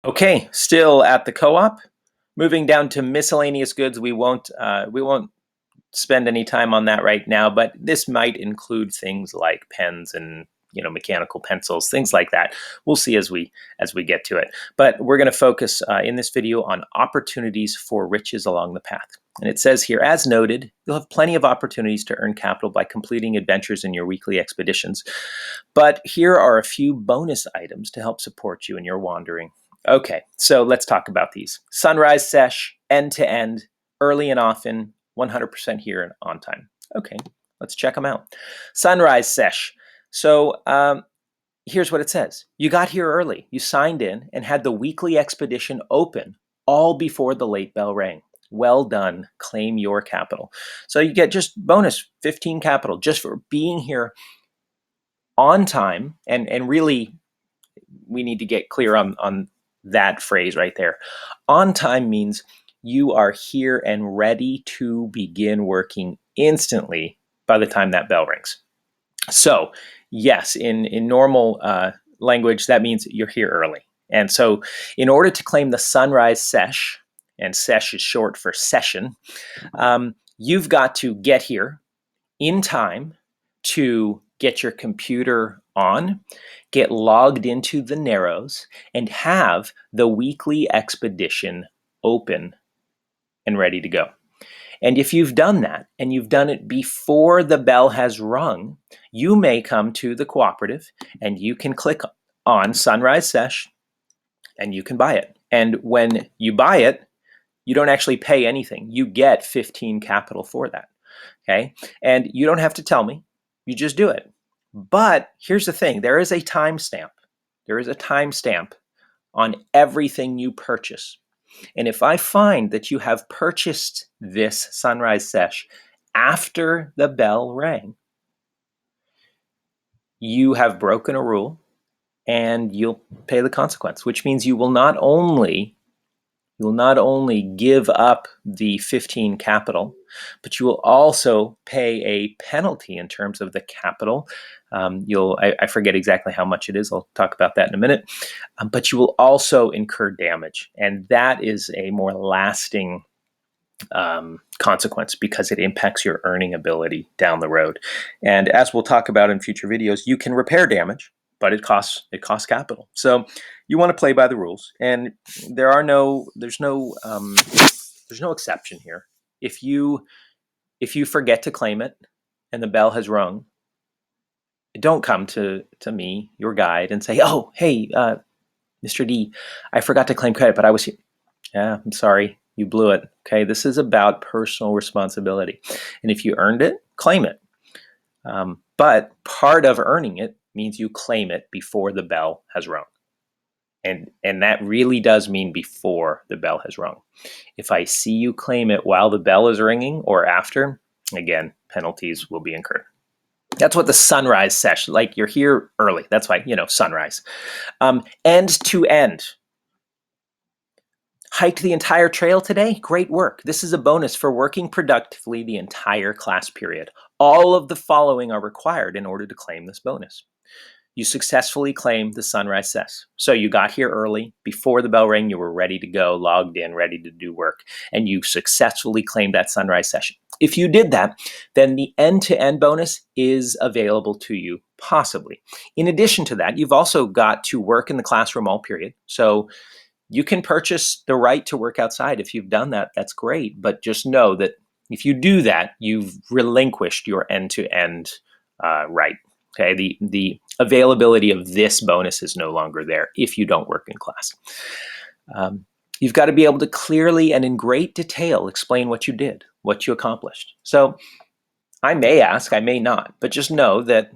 Okay, still at the co-op. Moving down to miscellaneous goods, we won't spend any time on that right now, but this might include things like pens and mechanical pencils, things like that. We'll see as we get to it. But we're going to focus in this video on opportunities for riches along the path. And it says here, as noted, you'll have plenty of opportunities to earn capital by completing adventures in your weekly expeditions. But here are a few bonus items to help support you in your wandering. Okay, so let's talk about these. Sunrise sesh, end to end, early and often, 100% here and on time. Okay, let's check them out. Sunrise sesh. So here's what it says. You got here early. You signed in and had the weekly expedition open all before the late bell rang. Well done. Claim your capital. So you get just bonus 15 capital just for being here on time. And really, we need to get clear on that phrase right there. On time means you are here and ready to begin working instantly by the time that bell rings. So yes, in normal language, that means you're here early. And so in order to claim the sunrise sesh, and sesh is short for session, you've got to get here in time to get your computer on, get logged into the Narrows, and have the weekly expedition open and ready to go. And if you've done that, and you've done it before the bell has rung, you may come to the cooperative and you can click on Sunrise Sesh and you can buy it. And when you buy it, you don't actually pay anything. You get 15 capital for that. Okay? And you don't have to tell me. You just do it. But here's the thing. There is a timestamp. There is a timestamp on everything you purchase. And if I find that you have purchased this Sunrise Sesh after the bell rang, you have broken a rule and you'll pay the consequence, which means you will not only give up the 15 capital, but you will also pay a penalty in terms of the capital. I forget exactly how much it is. I'll talk about that in a minute. But you will also incur damage. And that is a more lasting consequence because it impacts your earning ability down the road. And as we'll talk about in future videos, you can repair damage, but it costs capital. So you want to play by the rules, and there's no exception here. If you forget to claim it and the bell has rung, don't come to me, your guide, and say, "Oh, hey, Mr. D, I forgot to claim credit, but I was here." Yeah, I'm sorry, you blew it. Okay, this is about personal responsibility, and if you earned it, claim it. But part of earning it means you claim it before the bell has rung. And that really does mean before the bell has rung. If I see you claim it while the bell is ringing or after, again, penalties will be incurred. That's what the sunrise session, like you're here early. That's why, sunrise. End to end. Hiked the entire trail today? Great work. This is a bonus for working productively the entire class period. All of the following are required in order to claim this bonus. You successfully claimed the sunrise sesh. So you got here early, before the bell rang, you were ready to go, logged in, ready to do work, and you successfully claimed that sunrise session. If you did that, then the end-to-end bonus is available to you, possibly. In addition to that, you've also got to work in the classroom all period. So you can purchase the right to work outside. If you've done that, that's great. But just know that if you do that, you've relinquished your end-to-end right. Okay, the availability of this bonus is no longer there if you don't work in class. You've got to be able to clearly and in great detail explain what you did, what you accomplished. So I may ask, I may not, but just know that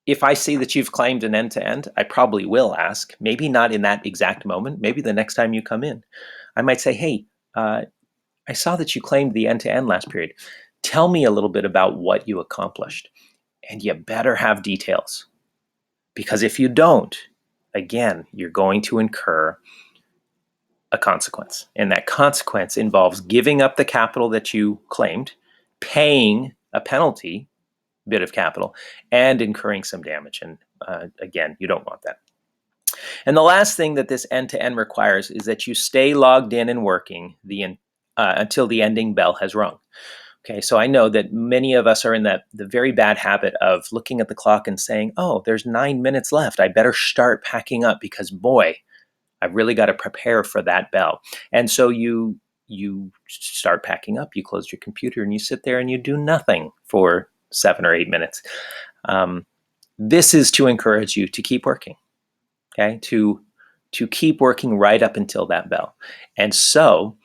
if I see that you've claimed an end-to-end, I probably will ask, maybe not in that exact moment, maybe the next time you come in. I might say, hey, I saw that you claimed the end-to-end last period. Tell me a little bit about what you accomplished. And you better have details, because if you don't, again, you're going to incur a consequence. And that consequence involves giving up the capital that you claimed, paying a penalty, bit of capital, and incurring some damage. And again, you don't want that. And the last thing that this end-to-end requires is that you stay logged in and working until the ending bell has rung. Okay, so I know that many of us are in the very bad habit of looking at the clock and saying, oh, there's 9 minutes left. I better start packing up because, boy, I've really got to prepare for that bell. And so you start packing up, you close your computer, and you sit there and you do nothing for 7 or 8 minutes. This is to encourage you to keep working, okay? To keep working right up until that bell. And so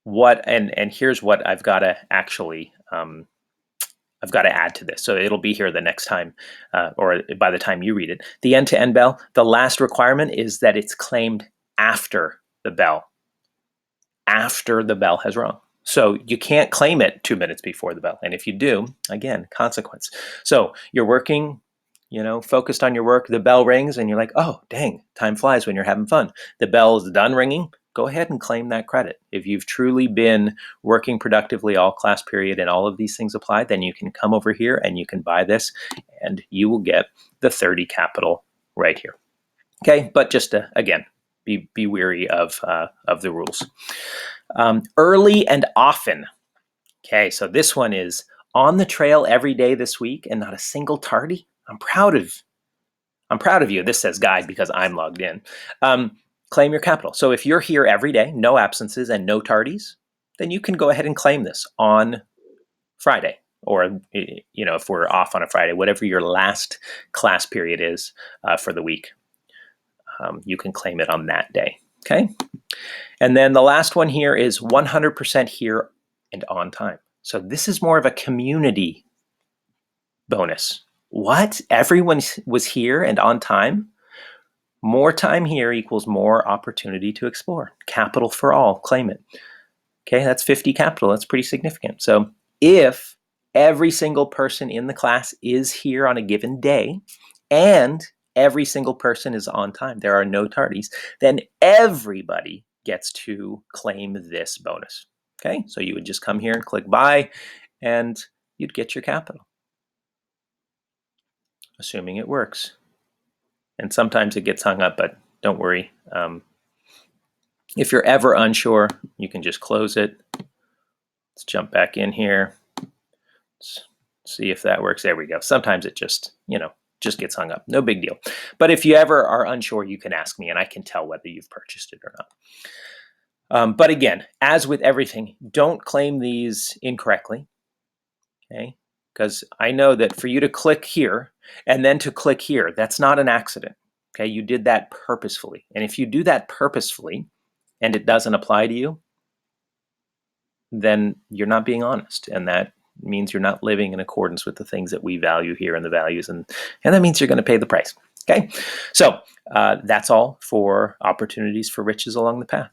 and here's what I've got to actually I've got to add to this. So it'll be here the next time, or by the time you read it. The end-to-end bell, the last requirement is that it's claimed after the bell has rung. So you can't claim it 2 minutes before the bell. And if you do, again, consequence. So you're working, focused on your work, the bell rings and you're like, oh, dang, time flies when you're having fun. The bell is done ringing. Go ahead and claim that credit. If you've truly been working productively all class period and all of these things apply, then you can come over here and you can buy this and you will get the 30 capital right here. Okay, but just to, again, be wary of the rules. Early and often. Okay, so this one is on the trail every day this week and not a single tardy. I'm proud of you. This says guide because I'm logged in. Claim your capital. So if you're here every day, no absences and no tardies, then you can go ahead and claim this on Friday, or if we're off on a Friday, whatever your last class period is for the week, you can claim it on that day. Okay. And then the last one here is 100% here and on time. So this is more of a community bonus. What? Everyone was here and on time? More time here equals more opportunity to explore. Capital for all, claim it. Okay, that's 50 capital. That's pretty significant. So if every single person in the class is here on a given day and every single person is on time, there are no tardies, then everybody gets to claim this bonus. Okay, so you would just come here and click buy and you'd get your capital, assuming it works. And sometimes it gets hung up, but don't worry. If you're ever unsure, you can just close it. Let's jump back in here. Let's see if that works. There we go. Sometimes it just gets hung up. No big deal. But if you ever are unsure, you can ask me and I can tell whether you've purchased it or not. But again, as with everything, don't claim these incorrectly. Okay? Because I know that for you to click here and then to click here, that's not an accident. Okay? You did that purposefully. And if you do that purposefully and it doesn't apply to you, then you're not being honest. And that means you're not living in accordance with the things that we value here and the values. And that means you're going to pay the price. Okay? So that's all for opportunities for riches along the path.